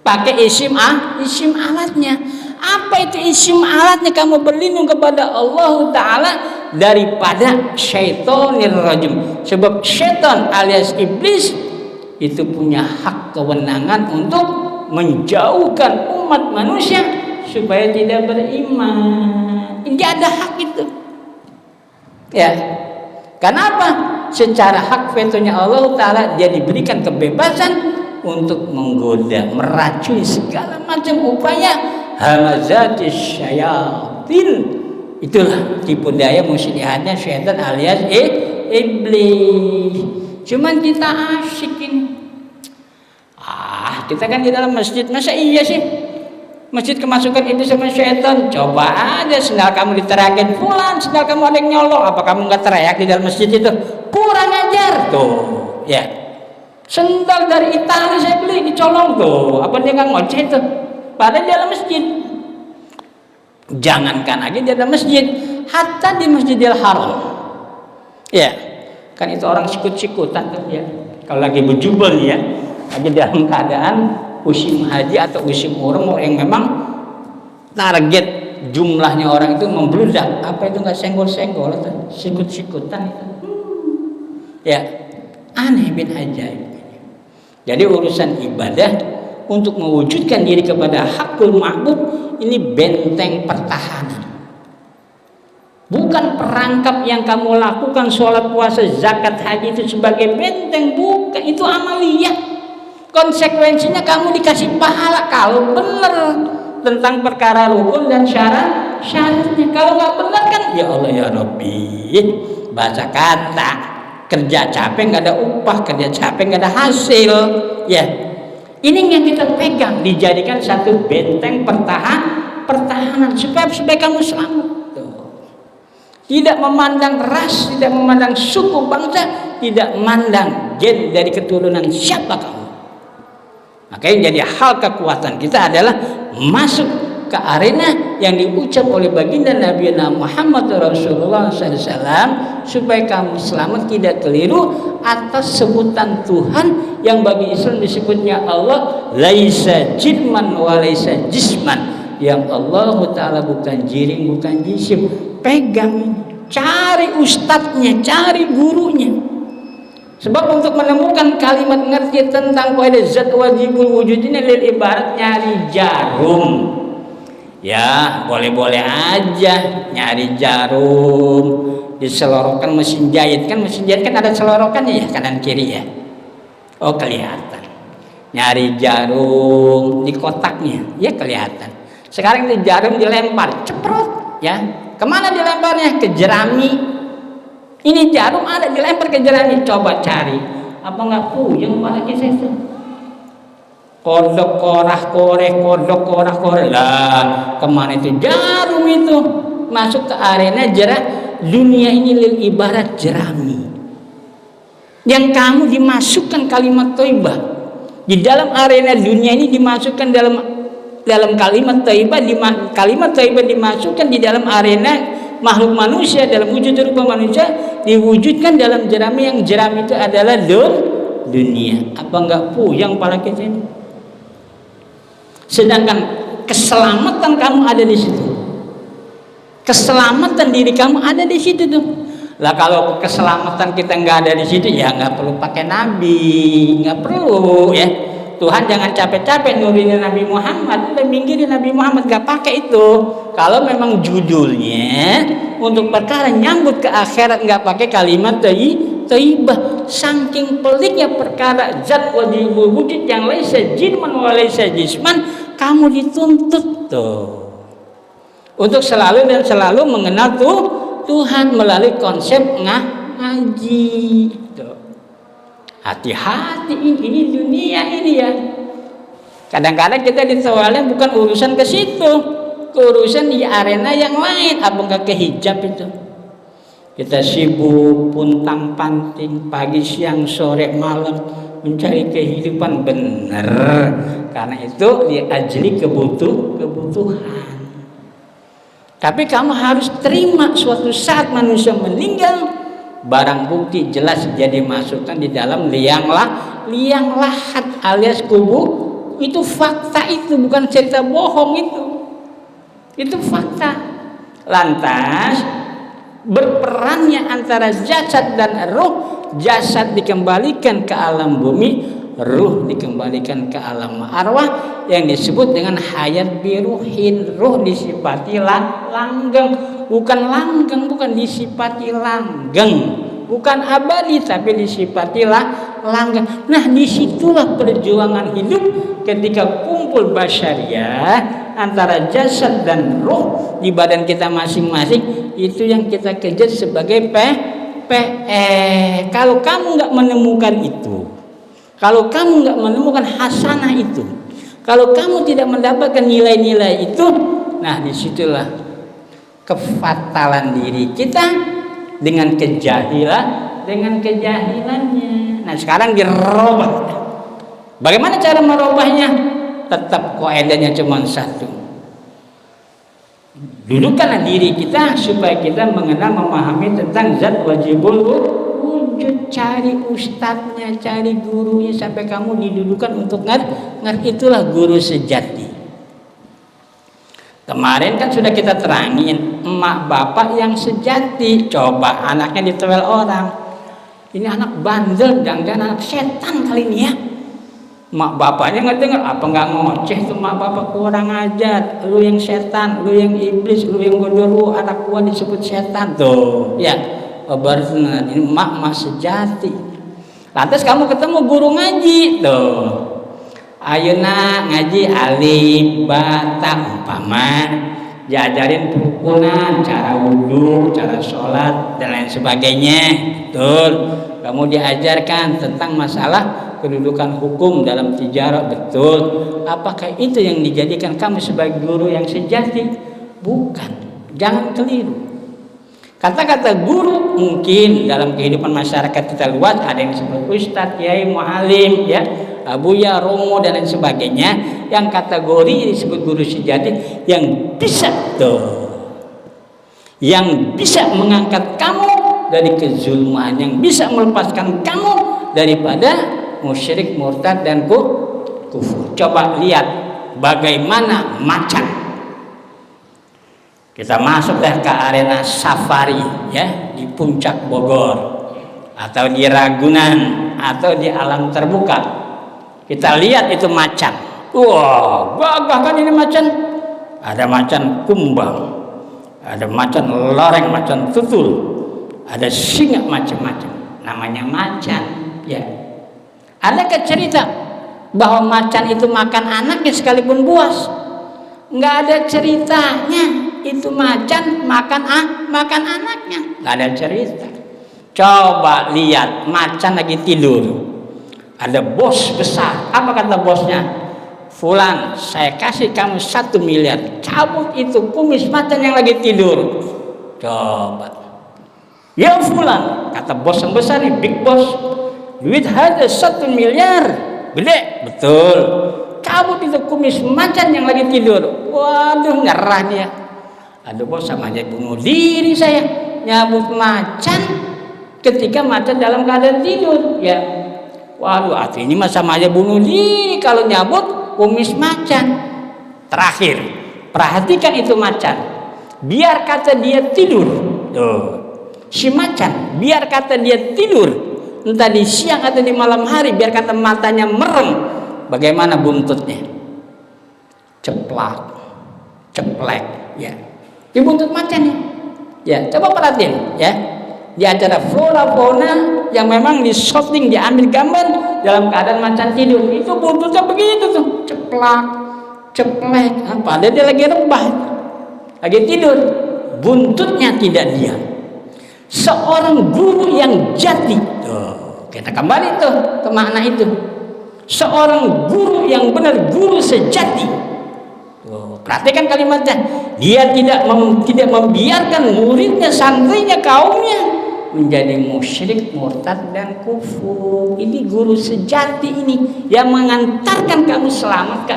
pakai isim alatnya. Apa itu isim alatnya? Kamu berlindung kepada Allah Ta'ala daripada syaitonir rajim. Sebab syaitan alias iblis itu punya hak kewenangan untuk menjauhkan umat manusia supaya tidak beriman. Ini ada hak itu. Ya. Kenapa? Secara hak vetonya Allah Ta'ala dia diberikan kebebasan untuk menggoda, meracuni segala macam upaya hamazatis syayatin. Itulah tipu daya muslihatnya syaitan alias iblis. Cuman kita asyik ini. Kita kan di dalam masjid, masa iya sih masjid kemasukan itu sama syaitan? Coba aja sendal kamu diterakin, fulan sendal kamu ada yang nyolok, apa kamu nggak teriak di dalam masjid itu? Kurang ajar tuh, ya. Sendal dari Italia saya beli dicolong tuh, apa dia nggak ngoceh tuh? Padahal di dalam masjid. Jangankan lagi di dalam masjid, hatta di Masjidil Haram, ya. Kan itu orang sikut-sikutan tuh ya. Kalau lagi berjubel ya, lagi dalam keadaan musim haji atau musim umroh yang memang target jumlahnya orang itu membludak, apa itu nggak senggol-senggol atau sikut-sikutan itu, ya aneh bin ajaib. Jadi urusan ibadah untuk mewujudkan diri kepada hakul ma'bud ini benteng pertahanan, bukan perangkap yang kamu lakukan sholat puasa zakat haji itu sebagai benteng, bukan, itu amaliyah. Konsekuensinya kamu dikasih pahala kalau benar tentang perkara rukun dan syaratnya. Kalau nggak benar kan ya Allah ya Rabbi, baca kata, kerja capek nggak ada upah, kerja capek nggak ada hasil. Ya, ini yang kita pegang, dijadikan satu benteng pertahanan supaya kamu selamat. Tidak memandang ras, tidak memandang suku bangsa, tidak memandang gen dari keturunan siapa kamu. Makanya jadi hal kekuatan kita adalah masuk ke arena yang diucap oleh baginda Nabi Muhammad Rasulullah SAW supaya kamu selamat, tidak keliru atas sebutan Tuhan yang bagi Islam disebutnya Allah laisa jidman wa laisa jisman, yang Allah Ta'ala bukan jirim bukan jisim. Pegang, cari ustadznya, cari gurunya. Sebab untuk menemukan kalimat ngerti tentang kaidah zat wajibul wujud ini lil ibarat nyari jarum. Ya, boleh-boleh aja nyari jarum, diselorokan mesin jahit. Kan mesin jahit kan ada selorokannya ya, kanan kiri ya. Oh, kelihatan. Nyari jarum di kotaknya, ya kelihatan. Sekarang ini jarum dilempar, ceprot, ya. Kemana dilemparnya? Ke jerami. Ini jarum ada dilempar ke jerami, coba cari. Apa nggak puyeng pada kisah itu? Kodok korah koreh lah. Kemana itu jarum itu? Masuk ke arena dunia ini lil ibarat jerami. Yang kamu dimasukkan kalimat thayyibah di dalam arena dunia ini, dimasukkan dalam kalimat thayyibah, kalimat thayyibah dimasukkan di dalam arena makhluk manusia dalam wujud rupa manusia, diwujudkan dalam jerami, yang jerami itu adalah dunia. Apa enggak puyeng kepala kita ini? Sedangkan keselamatan kamu ada di situ. Keselamatan diri kamu ada di situ tuh. Lah kalau keselamatan kita nggak ada di situ, ya nggak perlu pakai nabi, nggak perlu ya. Tuhan jangan capek-capek nurunin Nabi Muhammad, udah minggirin Nabi Muhammad, nggak pakai itu. Kalau memang judulnya untuk perkara nyambut ke akhirat, nggak pakai kalimat thayyibah. Saking peliknya perkara zat wajibul wujud yang laisa jinman wa laisa jisman, kamu dituntut tuh untuk selalu dan selalu mengenal Tuhan melalui konsep ngaji. Hati-hati, ini dunia ini ya. Kadang-kadang kita ditawalin bukan urusan ke situ, ke urusan di arena yang lain. Apa enggak ke hijab itu? Kita sibuk puntang panting pagi siang sore malam mencari kehidupan, benar. Karena itu diajli kebutuhan. Tapi kamu harus terima suatu saat manusia meninggal, barang bukti jelas jadi masukkan di dalam liang lahat alias kubur. Itu fakta, itu bukan cerita bohong, itu fakta. Lantas berperannya antara jasad dan ruh, jasad dikembalikan ke alam bumi, ruh dikembalikan ke alam arwah yang disebut dengan hayat biruhin. Ruh disifati langgeng, bukan disifati langgeng, bukan abadi tapi disifati langgeng. Nah, disitulah perjuangan hidup ketika kumpul basyariah antara jasad dan ruh di badan kita masing-masing. Itu yang kita kejar sebagai Kalau kamu nggak menemukan itu, kalau kamu nggak menemukan hasanah itu, kalau kamu tidak mendapatkan nilai-nilai itu, nah disitulah kefatalan diri kita dengan kejahilannya. Nah sekarang dirubah. Bagaimana cara merubahnya? Tetap kaidahnya cuma satu. Dudukkanlah diri kita supaya kita mengenal, memahami tentang zat wajibul wujud. Cari ustadznya, cari gurunya sampai kamu didudukan untuk ngerti. Itulah guru sejati. Kemarin kan sudah kita terangin emak bapak yang sejati. Coba anaknya ditewel orang, ini anak bandel, jangan-jangan anak setan kali ini ya. Mak bapaknya nggak dengar, apa nggak ngoceh tuh mak bapak, kurang ajar, lu yang setan, lu yang iblis, lu yang gondoru, anak gua disebut setan tuh ya. Berarti ini mak sejati. Lantas kamu ketemu guru ngaji tuh, ayeuna ngaji alif bata umpama, diajarin kerukunan, cara wudhu, cara sholat dan lain sebagainya. Betul. Kamu diajarkan tentang masalah kedudukan hukum dalam tijarah, betul. Apakah itu yang dijadikan kamu sebagai guru yang sejati? Bukan. Jangan keliru. Kata-kata guru mungkin dalam kehidupan masyarakat kita luas ada yang disebut ustadz, kiai, muallim, ya, abuya, romo dan lain sebagainya. Yang kategori disebut guru sejati yang bisa yang bisa mengangkat kamu dari kezulman, yang bisa melepaskan kamu daripada musyrik, murtad dan kufur. Coba lihat bagaimana macan. Kita masuk ke arena safari ya di puncak Bogor atau di Ragunan atau di alam terbuka. Kita lihat itu macan. Wah, gagah kan ini macan. Ada macan kumbang, ada macan loreng, macan tutul, ada singa, macam-macam. Namanya macan ya. Adakah cerita bahwa macan itu makan anaknya sekalipun buas? Nggak ada ceritanya. Itu macan makan anaknya. Nggak ada cerita. Coba lihat macan lagi tidur. Ada bos besar. Apa kata bosnya? Fulan, saya kasih kamu 1 miliar. Cabut itu kumis macan yang lagi tidur. Coba. Ya Fulan, kata bos yang besar nih, big boss. Duit ada 1 miliar, gede, betul. Cabut itu kumis macan yang lagi tidur. Waduh, nyerah dia. Aduh bos, sama aja bunuh diri saya. Nyabut macan ketika macan dalam keadaan tidur. Ya, Waduh, arti ini mah sama aja bunuh diri kalau nyabut kumis macan. Terakhir, perhatikan itu macan. Biar kata dia tidur. Tuh. Si macan, biar kata dia tidur, entah di siang atau di malam hari, biar kata matanya merem. Bagaimana buntutnya? Ceplak, ceplek, ya. Di buntut macan ya. Coba perhatiin, ya. Di acara flora fauna yang memang di shooting, diambil gambar dalam keadaan macan tidur, itu buntutnya begitu tuh, ceplak, ceplek. Padahal dia lagi rebah, lagi tidur, buntutnya tidak diam. Seorang guru yang jati, tuh, kita kembali tuh ke makna itu. Seorang guru yang benar, guru sejati. Tuh, perhatikan kalimatnya. Dia tidak membiarkan muridnya, santrinya, kaumnya menjadi musyrik, murtad, dan kufur. Ini guru sejati ini yang mengantarkan kamu selamat ke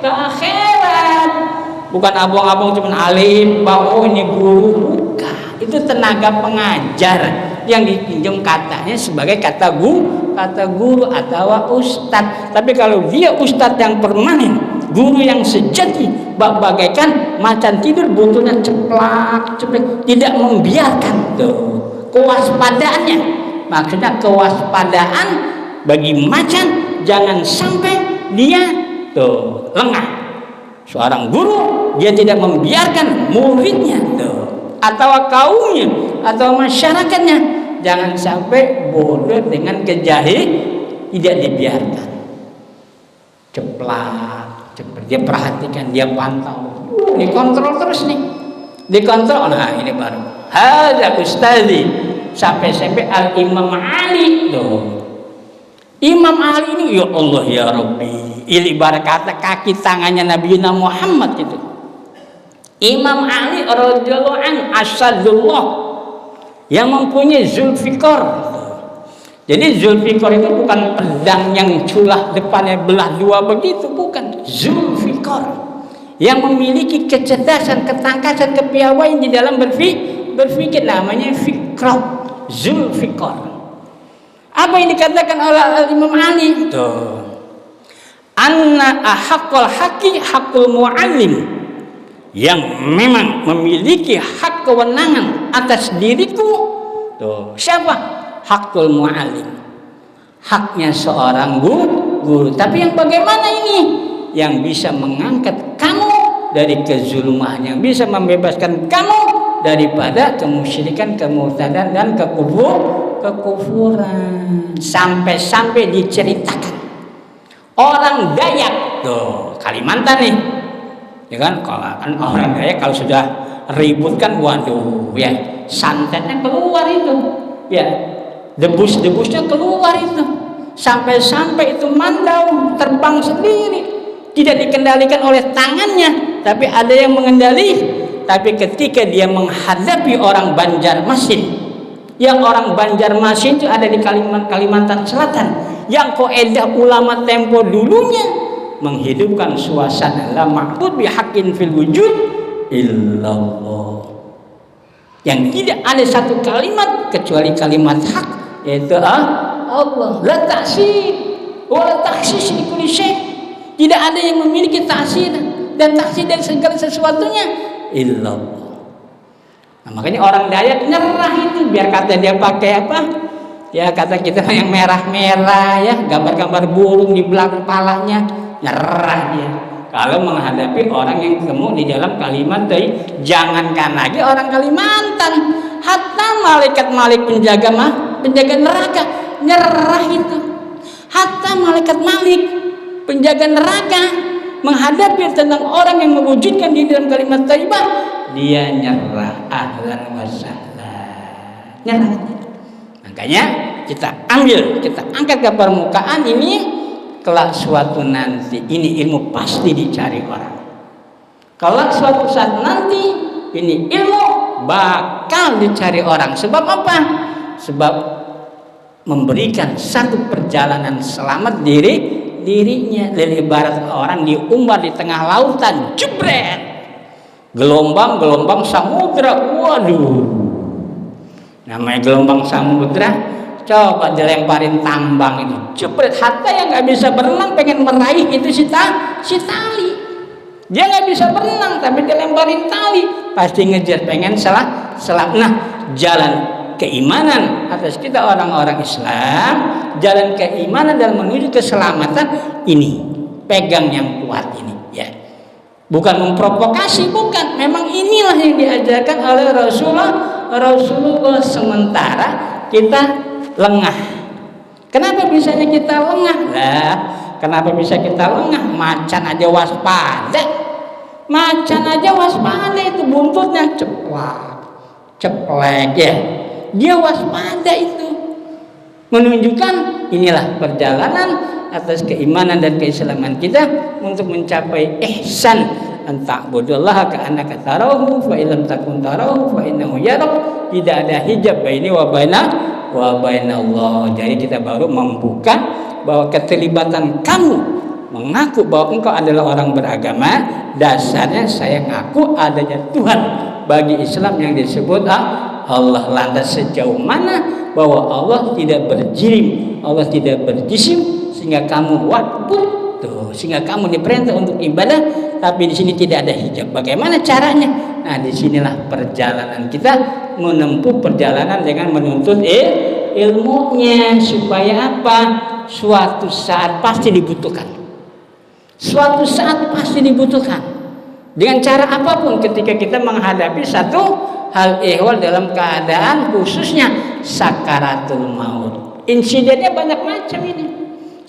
akhirat. Bukan abang-abang cuma alim, bahwa ini guru, bukan. Itu tenaga pengajar yang dipinjam katanya sebagai kata guru atau ustadz. Tapi kalau dia ustadz yang permanen, guru yang sejati, bagaikan macan tidur, buntutnya ceplak, tidak membiarkan tuh. Kewaspadaannya, maksudnya kewaspadaan bagi macan, jangan sampai dia tuh lengah. Seorang guru, dia tidak membiarkan muridnya tuh, atau kaumnya, atau masyarakatnya, jangan sampai bodoh dengan kejahilan, tidak dibiarkan. Ceplak, dia perhatikan, dia pantau, dikontrol terus nih, dikontrol. Nah ini baru hadza ustazi, sampai Al-Imam Ali tuh. Imam Ali ini, ya Allah ya Rabbi, ibarat kata kaki tangannya Nabi Muhammad itu. Imam Ali radhiyallahu anhu asadullah, yang mempunyai Zulfikar. Jadi Zulfikar itu bukan pedang yang culah depannya belah dua begitu, bukan. Zulfikar yang memiliki kecerdasan, ketangkasan, kepiawaian di dalam berpikir, namanya fikrah. Zulfikar. Apa yang dikatakan oleh Imam Ali? Tuh. Anna ahaqqal haqqi haqqul mu'allim, yang memang memiliki hak kewenangan atas diriku. Tuh. Siapa? Haqqul mu'allim. Haknya seorang guru. Tapi yang bagaimana ini? Yang bisa mengangkat kamu dari kezulman, yang bisa membebaskan kamu daripada kemusyrikan, kemurtadan, dan kekufuran. Sampai-sampai diceritakan orang Dayak tuh, Kalimantan nih, ya kan? Kalau kan orang Dayak kalau sudah ribut kan, waduh ya, santetnya keluar itu, ya, debus-debusnya keluar itu, sampai-sampai itu mandau terbang sendiri, tidak dikendalikan oleh tangannya, tapi ada yang mengendali. Tapi ketika dia menghadapi orang Banjarmasin, yang orang Banjarmasin itu ada di Kalimantan Selatan, yang kaidah ulama tempo dulunya menghidupkan suasana la ma'bud bihaqqin fil wujud illallah, yang tidak ada satu kalimat kecuali kalimat hak, yaitu Allah. La ta'sir wa la takhsis li kulli syai'. Tidak ada yang memiliki ta'sir dan taksir dari segala sesuatunya illallah. Nah, makanya orang Dayak nyerah itu, biar kata dia pakai apa? Ya kata kita yang merah-merah ya, gambar-gambar burung di belakang kepalanya, nyerah dia. Kalau menghadapi orang yang gemuk di dalam kalimat tadi, jangankan lagi orang Kalimantan, hatta malaikat penjaga neraka nyerah itu. Hatta malaikat penjaga neraka menghadapi tentang orang yang mewujudkan di dalam kalimat thayyibah, dia nyerah, ahlan wa sahlan, nyerah. Makanya kita angkat ke permukaan ini, kelak suatu nanti ini ilmu pasti dicari orang. Kelak suatu saat nanti ini ilmu bakal dicari orang. Sebab apa? Sebab memberikan satu perjalanan selamat dirinya. Dari ibarat orang diumbar di tengah lautan, jebret, gelombang samudra. Waduh, namanya gelombang samudra, Coba dilemparin tambang itu, jepret, hatta yang nggak bisa berenang pengen meraih itu si tali. Dia nggak bisa berenang tapi dilemparin tali, pasti ngejar pengen selam. Nah, jalan keimanan atas kita orang-orang Islam, jalan keimanan dalam menuju keselamatan ini, pegang yang kuat ini, ya. Bukan memprovokasi, bukan. Memang inilah yang diajarkan oleh Rasulullah. Sementara kita lengah. Kenapa bisanya kita lengah? Lah, kenapa bisa kita lengah? Macan aja waspada. Macan aja waspada, itu buntutnya ceplek ya. Dia waspada itu. Menunjukkan inilah perjalanan atas keimanan dan keislaman kita untuk mencapai ihsan. Anta'budullaha ka'annaka tarahu fa illam takun tarahu fa innahu yarak. Tidak ada hijab baini wa bainallah. Jadi kita baru membuka bahwa keterlibatan kamu mengaku bahwa engkau adalah orang beragama, dasarnya saya ngaku adanya Tuhan bagi Islam yang disebut Allah. Lantas sejauh mana bahwa Allah tidak berjirim, Allah tidak berjisim, sehingga kamu waktu tuh, sehingga kamu diperintah untuk ibadah, tapi di sini tidak ada hijab. Bagaimana caranya? Nah, disinilah perjalanan kita menempuh perjalanan dengan menuntut ilmunya, supaya apa? Suatu saat pasti dibutuhkan. Suatu saat pasti dibutuhkan. Dengan cara apapun, ketika kita menghadapi satu hal ehwal dalam keadaan khususnya sakaratul maut. Insidennya banyak macam ini.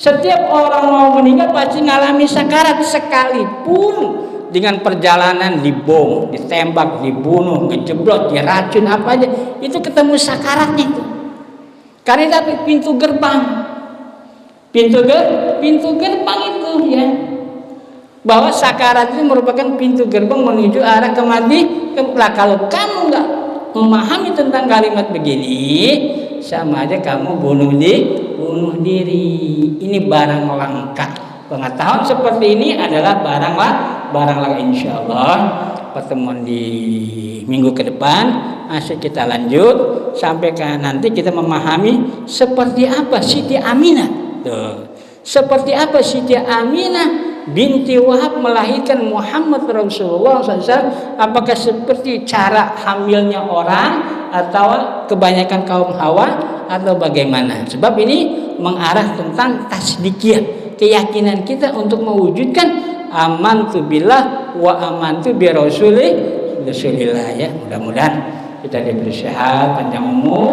Setiap orang mau meninggal pasti ngalami sakarat, sekalipun dengan perjalanan dibom, ditembak, dibunuh, ngejeblok, diracun apa aja, itu ketemu sakaratnya itu. Karena itu pintu gerbang itu ya. Bahwa sakarat itu merupakan pintu gerbang menuju arah kematian. Kalau kamu nggak memahami tentang kalimat begini, sama aja kamu bunuh diri. Ini barang langka. Pengetahuan seperti ini adalah barang langka. Insya Allah pertemuan di minggu ke depan masih kita lanjut sampai ke nanti kita memahami seperti apa Siti Aminah. Tuh. Seperti apa Siti Aminah binti Wahab melahirkan Muhammad Rasulullah SAW. Apakah seperti cara hamilnya orang atau kebanyakan kaum Hawa atau bagaimana? Sebab ini mengarah tentang tasdikiyah, keyakinan kita untuk mewujudkan amantu billah wa amantu bi rasulillah ya. Mudah-mudahan kita diberi sehat, panjang umur,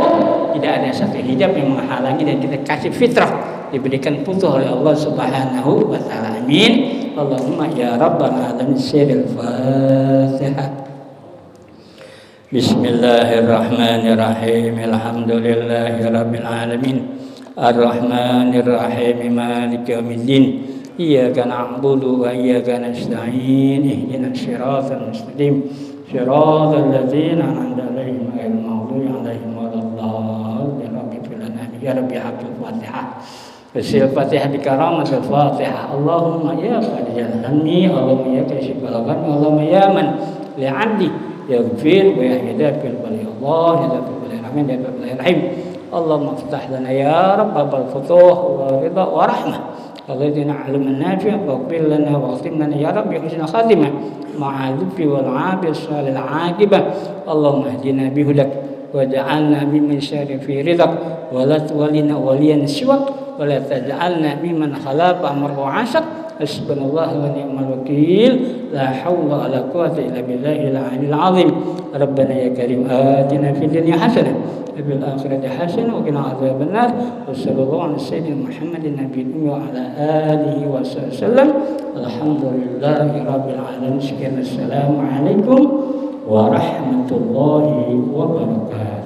tidak ada satu hijab yang menghalangi, dan kita kasih fitrah, diberikan putuh oleh Allah Subhanahu wa taala. Amin. Allahumma ya rabbal alamin. Siril Fatihah. Bismillahirrahmanirrahim. Alhamdulillahirabbil alamin. Arrahmanirrahim. Maliki yaumiddin. Iyyaka na'budu wa iyyaka nasta'in. Ihdinas siratal mustaqim. Siratal ladzina an'amta 'alaihim ghairil maghdubi 'alaihim waladdallin. Ya Rabbi haqqil Fatihah. Basil Fatihah di karamatul Fatihah. Allahumma ya qadiyal hammi, Allahumma ya kashifal gham, Allahumma ya man li'abdi yaghfir wa yahdina fil bali Allah ya Rabbil alamin ya Rabbil alamin. Allahumma iftah lana ya Rabbal futuh wa ridha wa rahmah. Allahumma alim an-nafi' waghfir lana waghfir lana ya Rabbi husnul khatimah ma'alufi wal 'afiyah salil 'aqibah. Allahumma hdina bihudak waj'alna mimman syari fi ridhak wa la tuwallina waliyan siwak wa la taj'alna mimman khalafa amru 'asak. Hasbunallahu wa ni'mal wakeel. La haula wa la quwwata illa billahil 'aliyyil 'azim. Rabbana ya karim atina fid dunya hasanah wa fil akhirati hasanah wa qina adzabannar. Wa sallallahu ala sayyidina Muhammadin nabiyil ummi wa ala alihi wa sallam. Alhamdulillahi rabbil alamin. Assalamu alaikum warahmatullahi wabarakatuh.